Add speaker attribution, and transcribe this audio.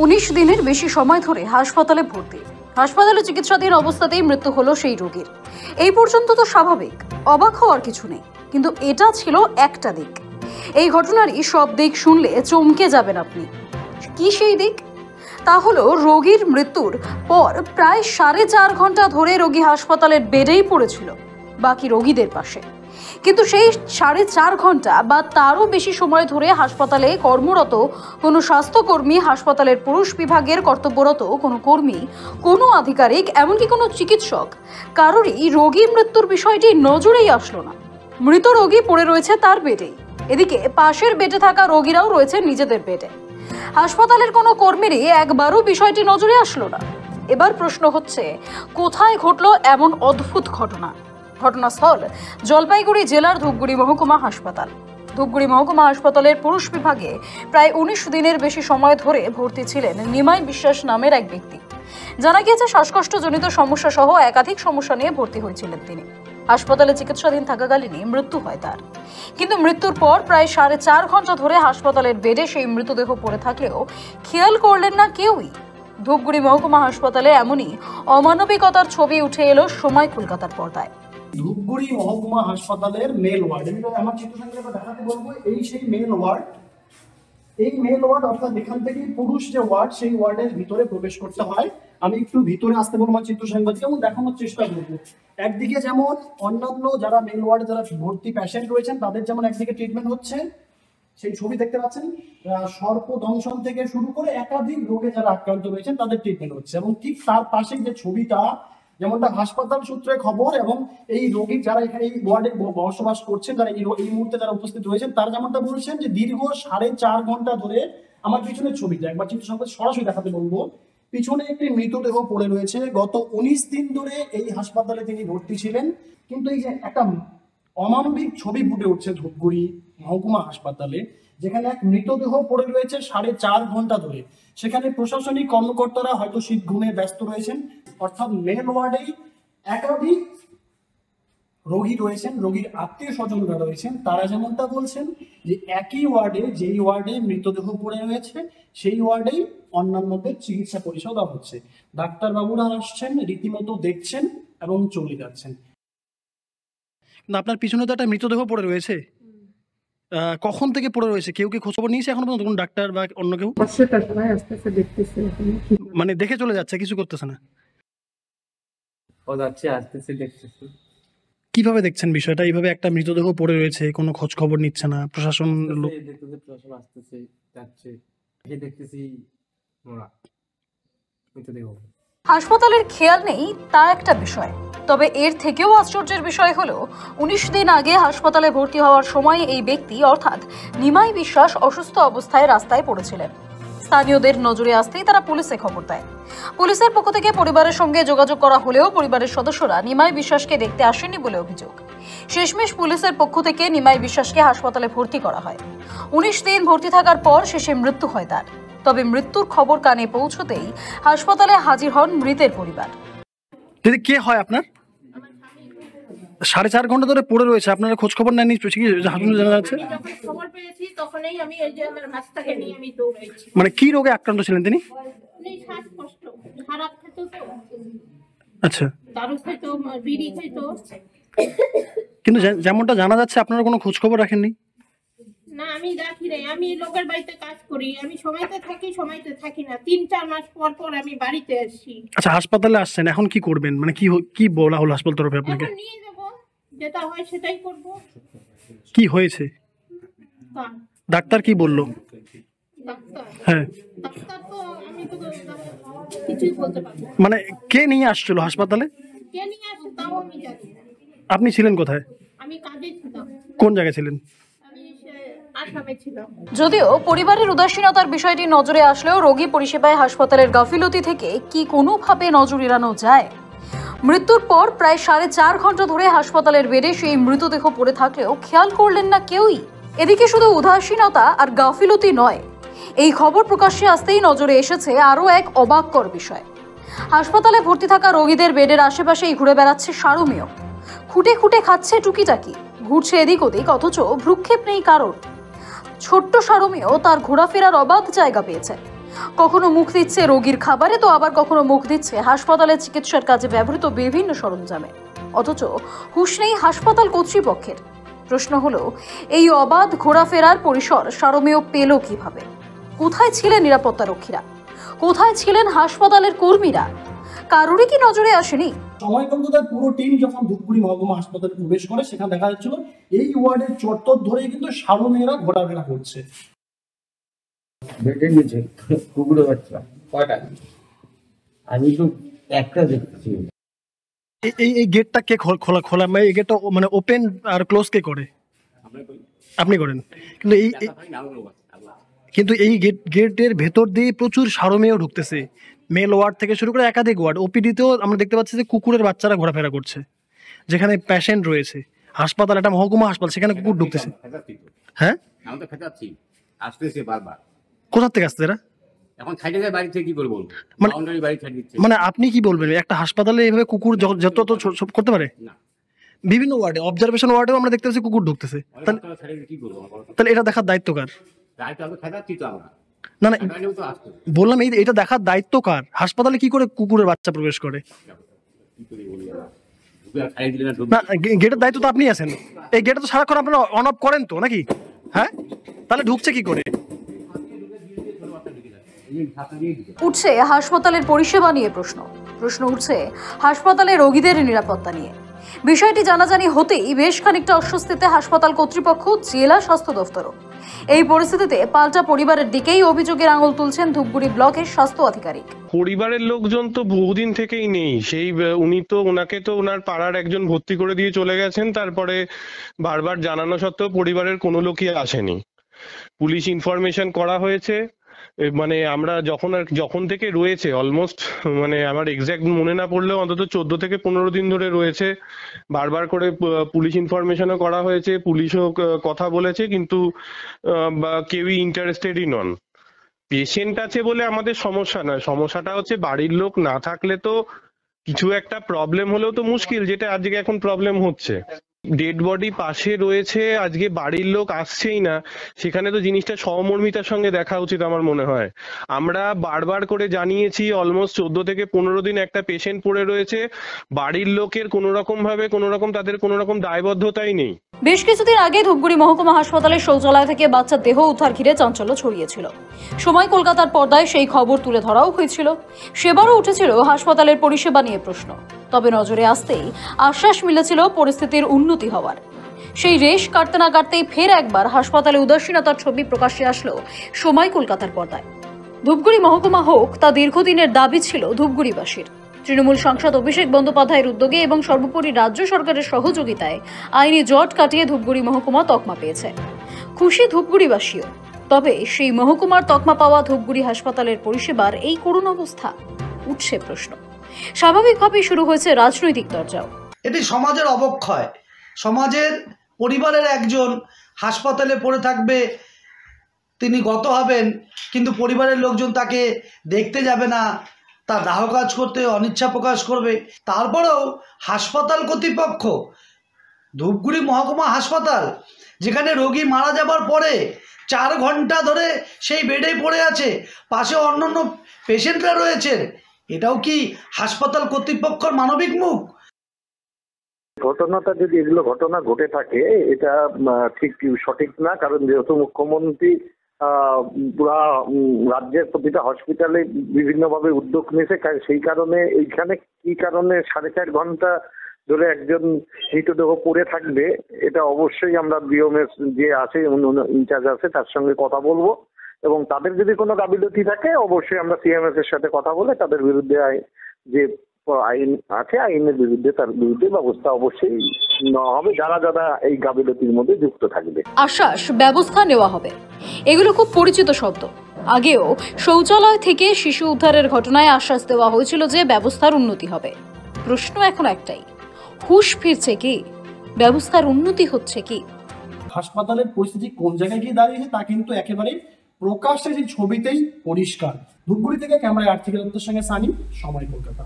Speaker 1: 19 দিনের বেশি সময় ধরে হাসপাতালে ভর্তি। হাসপাতালে চিকিৎসাধীন অবস্থাতেই মৃত্যু হলো সেই রোগীর। এই পর্যন্ত তো স্বাভাবিক, অবাক হওয়ার কিছু নেই, কিন্তু এটা ছিল একটা দিক। এই ঘটনারই সব দিক শুনলে চমকে যাবেন আপনি। কি সেই দিক? তা হলো রোগীর মৃত্যুর পর প্রায় 4.5 ঘন্টা ধরে রোগী হাসপাতালের বেডেই পড়েছিল, বাকি রোগীদের পাশে। কিন্তু সেই 4.5 ঘন্টা বা তারও বেশি সময় ধরে হাসপাতালে কর্মরত কোনো স্বাস্থ্যকর্মী, হাসপাতালের পুরুষ বিভাগের কর্তব্যরত কোনো কর্মী, কোনো আধিকারিক, এমনকি কোনো চিকিৎসক, কারোরই রোগী মৃত্যুর বিষয়টি নজরেই আসলো না। মৃত রোগী পড়ে রয়েছে তার বেডেই, এদিকে পাশের বেডে থাকা রোগীরাও রয়েছে নিজেদের বেডে। হাসপাতালের কোনো কর্মীরই একবারও বিষয়টি নজরে আসলো না। এবার প্রশ্ন হচ্ছে, কোথায় ঘটলো এমন অদ্ভুত ঘটনা? ঘটনাস্থল জলপাইগুড়ি জেলার ধূপগুড়ি মহকুমা হাসপাতাল। ধূপগুড়ি মহকুমা হাসপাতালের পুরুষ বিভাগে প্রায় 19 দিনের বেশি সময় ধরে ভর্তি ছিলেন নিমাই বিশ্বাস নামের এক ব্যক্তি। জানা গিয়েছে শ্বাসকষ্টজনিত সমস্যা সহ একাধিক সমস্যা নিয়ে ভর্তি হয়েছিলেন তিনি। হাসপাতালে চিকিৎসাধীন থাকাকালীনই মৃত্যু হয় তার। কিন্তু মৃত্যুর পর প্রায় 4.5 ঘন্টা ধরে হাসপাতালের বেডে সেই মৃতদেহ পড়ে থাকলেও খেয়াল করলেন না কেউই। ধূপগুড়ি মহকুমা হাসপাতালে এমনই অমানবিকতার ছবি উঠে এলো সময় কলকাতার পর্দায়।
Speaker 2: ধূপগুড়ি মহকুমা হাসপাতালের মেল ওয়ার্ড, আমার চিত্রসঙ্গে দেখাতে বলবো, এই সেই মেল ওয়ার্ড। এই মেল ওয়ার্ড অর্থাৎ এখান থেকে পুরুষ যে ওয়ার্ড, সেই ওয়ার্ডের ভিতরে প্রবেশ করতে হয়। আমি একটু ভিতরে আসতে বলবো আমার চিত্রসঙ্গীকে এবং দেখানোর চেষ্টা করবো। একদিকে যেমন অন্যান্য যারা মেল ওয়ার্ডে যারা ভর্তি প্যাশেন্ট রয়েছেন তাদের যেমন একদিকে ট্রিটমেন্ট হচ্ছে, সেই ছবি দেখতে পাচ্ছেন, সর্পদংশন থেকে শুরু করে একাধিক রোগে যারা আক্রান্ত রয়েছেন তাদের ট্রিটমেন্ট হচ্ছে। এবং ঠিক তার পাশে যে ছবিটা, যেমনটা হাসপাতাল সূত্রে খবর এবং এই রোগী যারা এখানে এই ওয়ার্ডে বসবাস করছেন, যারা এই মুহূর্তে যারা উপস্থিত রয়েছেন, তারা যেমনটা বলছেন যে দীর্ঘ 4.5 ঘন্টা ধরে, আমার পিছনের ছবিটা একবার চিত্রসঙ্গে সরাসরি দেখাতে বলবো, পিছনে একটি মৃতদেহ পড়ে রয়েছে। গত 19 দিন ধরে এই হাসপাতালে তিনি ভর্তি ছিলেন, কিন্তু এই যে একটা অমানবিক ছবি ফুটে উঠছে ধূপগুড়ি মহকুমা হাসপাতালে, যেখানে এক মৃতদেহ পড়ে রয়েছে 4.5 ঘন্টা ধরে। সেখানে প্রশাসনিক কর্মকর্তারা হয়তো শীত ঘুমে ব্যস্ত রয়েছেন, অর্থাৎ মেল ওয়ার্ডেই একাধিক রোগী রয়েছেন, রোগীর আত্মীয় স্বজনরা রয়েছেন। তারা যেমনটা বলছেন যে একই ওয়ার্ডে, যেই ওয়ার্ডে মৃতদেহ পড়ে রয়েছে, সেই ওয়ার্ডেই অন্যান্যদের চিকিৎসা পরিষেবা দেওয়া হচ্ছে। ডাক্তারবাবুরা আসছেন, রীতিমতো দেখছেন এবং চলে যাচ্ছেন।
Speaker 3: আপনার পিছনে তো একটা মৃতদেহ পড়ে রয়েছে, কখন থেকে পড়ে রয়েছে? কেউ কি খোঁজ খবর নিয়েছে এখন পর্যন্ত? কোন ডাক্তার বা অন্য কেউ? মানে দেখে চলে যাচ্ছে, কিছু করতেছে না? কিভাবে দেখছেন বিষয়টা? এইভাবে একটা মৃতদেহ পড়ে রয়েছে, কোনো খোঁজ খবর নিচ্ছে না প্রশাসন?
Speaker 1: হাসপাতালের খেয়াল নেই তা একটা বিষয়, তবে এর থেকেও আশ্চর্যের বিষয় হলো 19 দিন আগে হাসপাতালে ভর্তি হওয়ার সময় এই ব্যক্তি অর্থাৎ নিমাই বিশ্বাস অসুস্থ অবস্থায় রাস্তায় পড়েছিলেন। স্থানীয়দের নজরে আসতেই তারা পুলিশে খবর দেয়। পুলিশের পক্ষ থেকে পরিবারের সঙ্গে যোগাযোগ করা হলেও পরিবারের সদস্যরা নিমাই বিশ্বাসকে দেখতে আসেননি বলে অভিযোগ। শেষমেশ পুলিশের পক্ষ থেকে নিমাই বিশ্বাসকে হাসপাতালে ভর্তি করা হয়। 19 দিন ভর্তি থাকার পর শেষে মৃত্যু হয় তার। তবে মৃত্যুর খবর কানে পৌঁছতেই হাসপাতালে হাজির হন মৃতের পরিবার।
Speaker 3: দিদি, কে হয় আপনার? 4.5 ঘন্টা ধরে পড়ে রয়েছে, আপনারা খোঁজ খবর নেননি? জানা যাচ্ছে মানে কি রোগে আক্রান্ত ছিলেন তিনি? আচ্ছা, কিন্তু যেমনটা জানা যাচ্ছে আপনারা কোনো খোঁজ খবর রাখেননি?
Speaker 4: না, আমি রাখি নাই। আমি লোকের বাড়িতে কাজ করি, আমি সময়তে থাকি, সময়তে থাকি না। 3-4 মাস পর পর আমি বাড়িতে আসি।
Speaker 3: আচ্ছা, হাসপাতালে আসছেন, এখন কি করবেন? মানে কি বলা হলো হাসপাতাল তরফে আপনাকে?
Speaker 4: নিয়ে যাব, যেটা হয় সেটাই করব।
Speaker 3: কি হয়েছে? ডাক্তার কি বললো? হ্যাঁ,
Speaker 4: ডাক্তার তো আমি তো কিছুই বলতে পারবো না।
Speaker 3: মানে কে নিয়ে আসছিল হাসপাতালে?
Speaker 4: কে নিয়ে আসে তাও আমি জানি না।
Speaker 3: আপনি ছিলেন কোথায়?
Speaker 4: আমি কাজে ছিলাম।
Speaker 3: কোন জায়গায় ছিলেন?
Speaker 1: যদিও পরিবারের উদাসীনতার বিষয়টি নজরে আসলেও রোগী পরিষেবায় হাসপাতালের গাফিলতি থেকে কি কোনোভাবে নজর এড়ানো যায়? মৃত্যুর পর প্রায় 4.5 ঘন্টা ধরে হাসপাতালের বেডে সেই মৃতদেহ পড়ে থাকলেও খেয়াল করলেন না কেউই। এদিকে শুধু উদাসীনতা আর গাফিলতি নয়, এই খবর প্রকাশ্যে আসতেই নজরে এসেছে আরও এক অবাককর বিষয়। হাসপাতালে ভর্তি থাকা রোগীদের বেডের আশেপাশেই ঘুরে বেড়াচ্ছে সারমেয়। খুঁটে খুঁটে খাচ্ছে টুকিটাকি, ঘুরছে এদিক ওদিক, অথচ ভ্রুক্ষেপ নেই কারোর। ছোট্ট সারমেয় তার ঘোরাফেরার অবাধ জায়গা পেয়েছে। কখনো মুখ দিচ্ছে রোগীর খাবারে, তো আবার কখনো মুখ দিচ্ছে হাসপাতালের চিকিৎসার কাজে ব্যবহৃত বিভিন্ন সরঞ্জামে। অথচ হুঁশ নেই হাসপাতাল কর্তৃপক্ষের। প্রশ্ন হলো, এই অবাধ ঘোরাফেরার পরিসর সারমেয় পেল কিভাবে? কোথায় ছিলেন নিরাপত্তারক্ষীরা? কোথায় ছিলেন হাসপাতালের কর্মীরা? কারোরই কি নজরে আসেনি?
Speaker 2: সময় কলকাতার পুরো টিম যখন ধূপগুড়ি মহকুমা হাসপাতালে প্রবেশ করে, সেখানে দেখা যাচ্ছিল এই ওয়ার্ডের চত্বর ধরেই কিন্তু সারমেয়েরা ঘোরাফেরা করছে।
Speaker 5: বেটে গেছে কুকুরের বাচ্চা কয়টা? আমি তো একটা দেখছি।
Speaker 3: এই গেটটা কে খোলা মানে এই গেটটা মানে ওপেন আর ক্লোজ কে করে? আপনি করেন। কিন্তু এই গেটের ভেতর দিয়ে প্রচুর সারমেয় ঢুকতেছে, মেল ওয়ার্ড থেকে শুরু করে একাধিক ওয়ার্ড। ওপিডিতেও আমরা দেখতে পাচ্ছি যে কুকুরের বাচ্চারা ঘোরাফেরা করছে, যেখানে পেশেন্ট রয়েছে। হাসপাতাল, একটা মহকুমা হাসপাতাল, সেখানে কুকুর ঢুকতেছে। হ্যাঁ,
Speaker 6: আমি তো খেতাচ্ছি, আসতেছে বারবার।
Speaker 3: কোথা থেকে আসছে এরা?
Speaker 6: এখন ছাইড়ে যায় বাড়ি থেকে, কি করে বলবো? বাউন্ডারি বাড়ি ছাড় দিচ্ছে।
Speaker 3: মানে আপনি কি বলবেন, একটা হাসপাতালে এইভাবে কুকুর যত করতে পারে?
Speaker 6: না,
Speaker 3: বিভিন্ন ওয়ার্ডে, অবজারভেশন ওয়ার্ডেও আমরা দেখতে পাচ্ছি কুকুর ঢুকতেছে।
Speaker 6: কি করবো?
Speaker 3: তাহলে এটা দেখার দায়িত্ব কার?
Speaker 6: গাড়ি তো খেতাচ্ছি তো আমরা।
Speaker 3: না না,
Speaker 6: তো আসতো,
Speaker 3: বললাম এটা দেখার দায়িত্ব কার? হাসপাতালে কি করে কুকুরের বাচ্চা প্রবেশ করে?
Speaker 6: কি করে বলি ঢুকে খাইয়ে দিলে না।
Speaker 3: না, গেটের দায়িত্ব তো আপনি আছেন। এই গেটে তো সারাক্ষণ আপনারা অন অফ করেন তো নাকি? হ্যাঁ, তাহলে ঢুকছে কি করে?
Speaker 1: উঠছে হাসপাতালের পরিষেবা নিয়ে প্রশ্ন উঠছে হাসপাতালে রোগীদের নিরাপত্তা নিয়ে। বিষয়টি জানাজানি হতেই বেশ খানিকটা অস্বস্তিতে হাসপাতাল কর্তৃপক্ষ, জেলা স্বাস্থ্য দফতরও। এই পরিস্থিতিতে পাল্টা পরিবারের দিকেই অভিযোগের আঙুল তুলছেন ধূপগুড়ি ব্লকের স্বাস্থ্য আধিকারিক।
Speaker 7: পরিবারের লোকজন তো বহুদিন থেকেই নেই। সেই ওনাকে তো ওনার পাড়ার একজন ভর্তি করে দিয়ে চলে গেছেন। তারপরে বারবার জানানো সত্ত্বেও পরিবারের কোনো লোকই আসেনি। পুলিশ ইনফরমেশন করা হয়েছে, মানে আমরা যখন থেকে রয়েছে অলমোস্ট, মানে আমার এক্সাক্ট মনে না পড়লেও অন্তত 14 থেকে 15 দিন ধরে রয়েছে। বারবার করে পুলিশ ইনফরমেশনও করা হয়েছে, পুলিশও কথা বলেছে, কিন্তু কেউই ইন্টারেস্টেডই নন। পেশেন্ট আছে বলে আমাদের সমস্যা নয়, সমস্যাটা হচ্ছে বাড়ির লোক না থাকলে তো কিছু একটা প্রবলেম হলেও তো মুশকিল, যেটা আজকে এখন প্রবলেম হচ্ছে। ডেড বডি পাশে রয়েছে, আজকে বাড়ির লোক আসছেই না, সেখানে তো জিনিসটা সহমর্মিতার সঙ্গে দেখা উচিত আমার মনে হয়। আমরা বারবার করে জানিয়েছি, অলমোস্ট 14 থেকে 15 দিন একটা পেশেন্ট পড়ে রয়েছে, বাড়ির লোকের কোনো রকম তাদের কোনো রকম দায়বদ্ধতাই নেই।
Speaker 1: বেশ কিছুদিন আগে ধূপগুড়ি মহকুমা হাসপাতালের শৌচালয় থেকে বাচ্চার দেহ উদ্ধার ঘিরে চাঞ্চল্য ছড়িয়েছিল। সময় কলকাতার পর্দায় সেই খবর তুলে ধরাও হয়েছিল। সেবারও উঠেছিল হাসপাতালের পরিষেবা নিয়ে প্রশ্ন। তবে নজরে আসতেই আশ্বাস মিলেছিল পরিস্থিতির উন্নতি হওয়ার। সেই রেশ কাটতে না কাটতেই ফের একবার হাসপাতালে উদাসীনতার ছবি প্রকাশ্যে আসলো সময় কলকাতার পর্দায়। ধূপগুড়ি মহকুমা হোক, তা দীর্ঘদিনের দাবি ছিল ধূপগুড়িবাসীর। তৃণমূল সাংসদ অভিষেক বন্দ্যোপাধ্যায়ের উদ্যোগে এবং সর্বোপরি রাজ্য সরকারের সহযোগিতায় আইনি জট কাটিয়ে ধূপগুড়ি মহকুমা তকমা পেয়েছে। খুশি ধূপগুড়িবাসীও। তবে সেই মহকুমার তকমা পাওয়া ধূপগুড়ি হাসপাতালের পরিষেবার এই করুণ অবস্থা, উঠছে প্রশ্ন। স্বাভাবিকভাবেই শুরু হয়েছে রাজনৈতিক দরজাও।
Speaker 8: এটি সমাজের অবক্ষয়। সমাজের পরিবারের একজন হাসপাতালে পড়ে থাকবে, তিনি গত হবেন, কিন্তু পরিবারের লোকজন তাকে দেখতে যাবে না, তার দাহ কাজ করতে অনিচ্ছা প্রকাশ করবে। তারপরেও হাসপাতাল কর্তৃপক্ষ, ধূপগুড়ি মহকুমা হাসপাতাল, যেখানে রোগী মারা যাবার পরে 4 ঘন্টা ধরে সেই বেডেই পড়ে আছে, পাশে অন্যান্য পেশেন্টরা রয়েছে, এটাও কি হাসপাতাল কর্তৃপক্ষের মানবিক মুখ?
Speaker 9: ঘটনাটা যদি এগুলো ঘটনা ঘটে থাকে, এটা ঠিক সঠিক না। কারণ যেহেতু মুখ্যমন্ত্রী পুরা রাজ্যের প্রতিটা হসপিটালে বিভিন্নভাবে উদ্যোগ নিয়েছে, সেই কারণে এইখানে কি কারণে 4.5 ঘন্টা ধরে একজন মৃতদেহ পড়ে থাকবে, এটা অবশ্যই আমরা বিএমএস যে আছে, ইনচার্জ আছে, তার সঙ্গে কথা বলবো, এবং তাদের যদি কোনো গাফিলতি থাকে অবশ্যই আমরা সিএমএস এর সাথে কথা বলে তাদের বিরুদ্ধে যে আইন আছে, আইনের বিরুদ্ধে তার বিরুদ্ধে ব্যবস্থা অবশ্যই নেওয়া হবে, যারা যারা এই গাফিলতির মধ্যে যুক্ত থাকবে।
Speaker 1: আশ্বাস, ব্যবস্থা নেওয়া হবে, এগুলো খুব পরিচিত শব্দ। আগেও শৌচালয় থেকে শিশু উদ্ধারের ঘটনায় আশ্বাস দেওয়া হয়েছিল যে ব্যবস্থার উন্নতি হবে। প্রশ্ন এখন একটাই, হুঁশ ফিরছে কি? ব্যবস্থার উন্নতি হচ্ছে কি?
Speaker 2: হাসপাতালের পরিস্থিতি কোন জায়গায় গিয়ে দাঁড়িয়েছে তা কিন্তু একেবারে প্রকাশ্যে সেই ছবিতেই পরিষ্কার। ধূপগুড়ি থেকে ক্যামেরায় আর্থিক দত্তের সঙ্গে সানি, সময় কলকাতা।